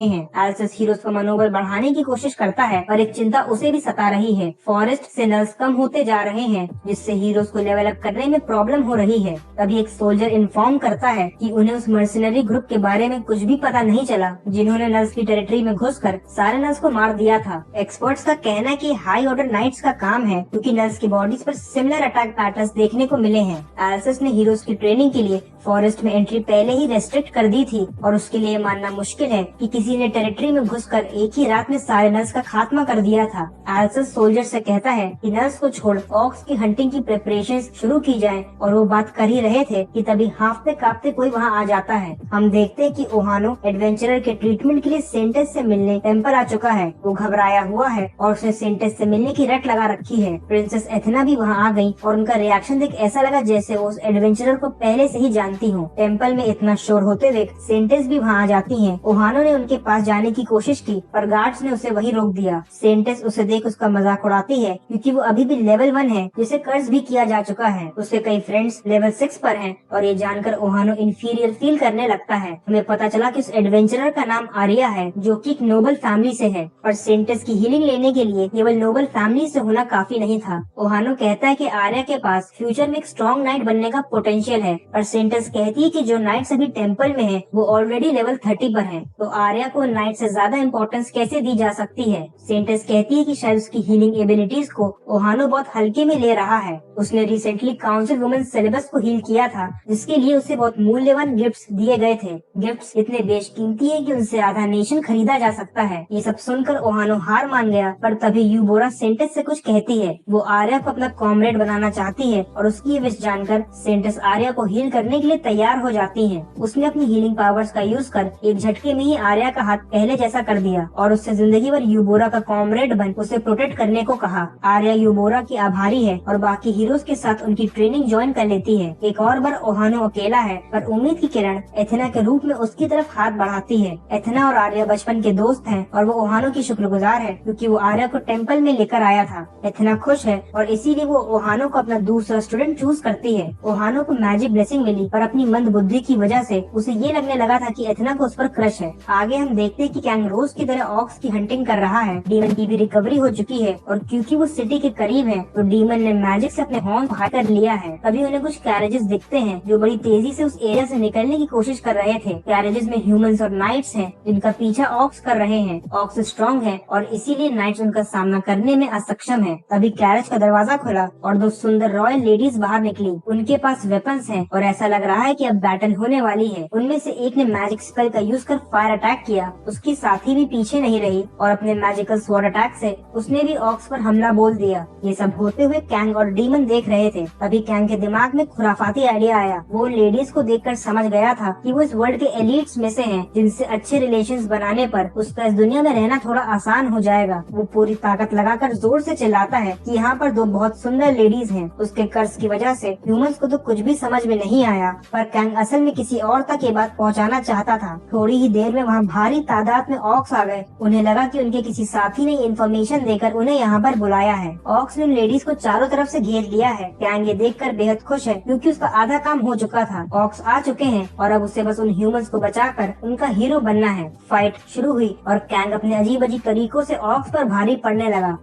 हैं। Else's heroes का मनोबल बढ़ाने की कोशिश करता है पर एक चिंता उसे भी सता रही है। फॉरेस्ट से नल्स कम होते जा रहे हैं जिससे हीरोज को लेवल अप करने में प्रॉब्लम हो रही है। तभी एक सोल्जर इन्फॉर्म करता है कि उन्हें उस मर्सिनरी ग्रुप के बारे में कुछ भी पता नहीं चला जिन्होंने नल्स की टेरिटरी में घुसकर सारे नल्स को मार दिया था। एक्सपर्ट्स का कहना है कि हाई ऑर्डर नाइट्स का काम है क्योंकि नल्स की बॉडीज पर सिमिलर अटैक पैटर्न्स देखने को मिले हैं। एल्सिस ने हीरोज की ट्रेनिंग के लिए फॉरेस्ट में एंट्री पहले ही रेस्ट्रिक्ट कर दी थी और उसके लिए मानना मुश्किल है कि किसी ने टेरिटरी में घुसकर एक ही रात में सारे नल्स का खात्मा कर दिया था। एल्सिस सोल्जर से कहता है कि नल्स को छोड़ ऑक्स की हंटिंग की प्रिपरेशंस शुरू की जाए और वो बात कर ही रहे थे कि तभी हांफते कांपते कोई वहां आ जाता है। हम देखते हैं कि ओहानो एडवेंचरर के ट्रीटमेंट के लिए सेंटेस से मिलने टेम्पल आ चुका है। वो घबराया हुआ है और उसने सेंटेस से मिलने की रट लगा रखी है। प्रिंसेस एथेना भी वहाँ आ गयी और उनका रिएक्शन देख ऐसा लगा जैसे वो उस एडवेंचरर को पहले से ही जानती हो। टेम्पल में इतना शोर होते देख सेंटेस भी वहाँ आ जाती है। ओहानो ने उनके पास जाने की कोशिश की पर गार्ड्स ने उसे वहीं रोक दिया। सेंटेस उसे देख उसका मजाक उड़ाती है क्योंकि वो अभी भी लेवल 1 है जिसे कर्ज भी किया जा चुका है। उसके कई फ्रेंड्स लेवल 6 पर हैं और ये जानकर ओहानो इंफीरियर फील करने लगता है। हमें पता चला कि उस एडवेंचरर का नाम आर्या है जो कि एक नोबल फैमिली से है और सेंटेस की हीलिंग लेने के लिए केवल नोबल फैमिली से होना काफी नहीं था। ओहानो कहता है कि आर्या के पास फ्यूचर में एक स्ट्रॉन्ग नाइट बनने का पोटेंशियल है और सेंटेस कहती है कि जो नाइट्स अभी टेम्पल में है वो ऑलरेडी लेवल 30 पर है, तो आर्या को नाइट से ज्यादा इम्पोर्टेंस कैसे दी जा सकती है। सेंटेस कहती है कि शायद उसकी हीलिंग एबिलिटीज को ओहानो बहुत हल्के में ले रहा है। उसने रिसेंटली काउंसिल वुमेन सिलेबस को हील किया था जिसके लिए उसे बहुत मूल्यवान गिफ्ट्स दिए गए थे। गिफ्ट्स इतने बेशकीमती है कि उनसे आधा नेशन खरीदा जा सकता है। ये सब सुनकर ओहानो हार मान गया पर तभी यूबोरा सेंटेस से कुछ कहती है। वो आर्या को अपना कॉमरेड बनाना चाहती है और उसकी विश जानकर सेंटेस आर्या को हील करने के लिए तैयार हो जाती है। उसने अपनी हीलिंग पावर्स का यूज कर एक झटके में ही आर्या का हाथ पहले जैसा कर दिया और उससे जिंदगी भर यूबोरा का कॉमरेड बन उसे प्रोटेक्ट करने को कहा। आर्या यूबोरा की आभारी है और बाकी हीरोज के साथ उनकी ट्रेनिंग ज्वाइन कर लेती है। एक और बार ओहानो अकेला है पर उम्मीद की किरण एथेना के रूप में उसकी तरफ हाथ बढ़ाती है। एथेना और आर्या बचपन के दोस्त हैं और वो ओहानो की शुक्रगुजार है क्योंकि वो आर्या को टेम्पल में लेकर आया था। एथेना खुश है और इसीलिए वो ओहानो को अपना दूसरा स्टूडेंट चूज करती है। ओहानो को मैजिक ब्लेसिंग मिली पर अपनी मंद बुद्धि की वजह से उसे ये लगने लगा था कि एथेना को उस पर क्रश है। आगे हम देखते हैं कि कैंग रोज की तरह ऑक्स की हंटिंग कर रहा है। डीमन की भी रिकवरी हो चुकी है और क्योंकि वो सिटी के करीब है तो डीमन ने मैजिक से अपने हॉर्न को हाई कर लिया है। तभी उन्हें कुछ कैरेजेस दिखते हैं जो बड़ी तेजी से उस एरिया से निकलने की कोशिश कर रहे थे। कैरेजेस में ह्यूमंस और नाइट्स हैं जिनका पीछा ऑक्स कर रहे हैं। ऑक्स स्ट्रॉन्ग है और इसीलिए नाइट्स उनका सामना करने में असक्षम है। तभी कैरेज का दरवाजा खुला और दो सुंदर रॉयल लेडीज बाहर निकली। उनके पास वेपन्स हैं और ऐसा लग रहा है कि अब बैटल होने वाली है। उनमें से एक ने मैजिक स्पेल का यूज कर फायर अटैक किया। उसकी साथी भी पीछे नहीं रही और अपने मैजिकल स्वॉर्ड अटैक से उसने भी ऑक्स पर हमला बोल दिया। ये सब होते हुए कैंग और डीमन देख रहे थे। तभी कैंग के दिमाग में खुराफाती आइडिया आया। वो लेडीज को देखकर समझ गया था कि वो इस वर्ल्ड के एलिट्स में से हैं जिनसे अच्छे रिलेशंस बनाने पर उसका इस दुनिया में रहना थोड़ा आसान हो जाएगा। वो पूरी ताकत लगाकर जोर से चिल्लाता है कि यहाँ पर दो बहुत सुंदर लेडीज हैं। उसके कर्ज की वजह से ह्यूमंस को तो कुछ भी समझ में नहीं आया पर कैंग असल में किसी और तक ये बात पहुँचाना चाहता था। थोड़ी ही देर में वहाँ भारी तादाद में ऑक्स आ गए। उन्हें लगा कि उनके किसी साथी ने इन्फॉर्मेशन देकर उन्हें यहाँ पर बुलाया है। ऑक्स ने लेडीज को चारों तरफ से घेर लिया है। कैंग ये देखकर बेहद खुश है क्योंकि उसका आधा काम हो चुका था। ऑक्स आ चुके हैं और अब उसे बस उन ह्यूमंस को बचाकर उनका हीरो बनना है। फाइट शुरू हुई और कैंग अपने अजीब अजीब तरीकों से ऑक्स पर भारी पड़ने लगा।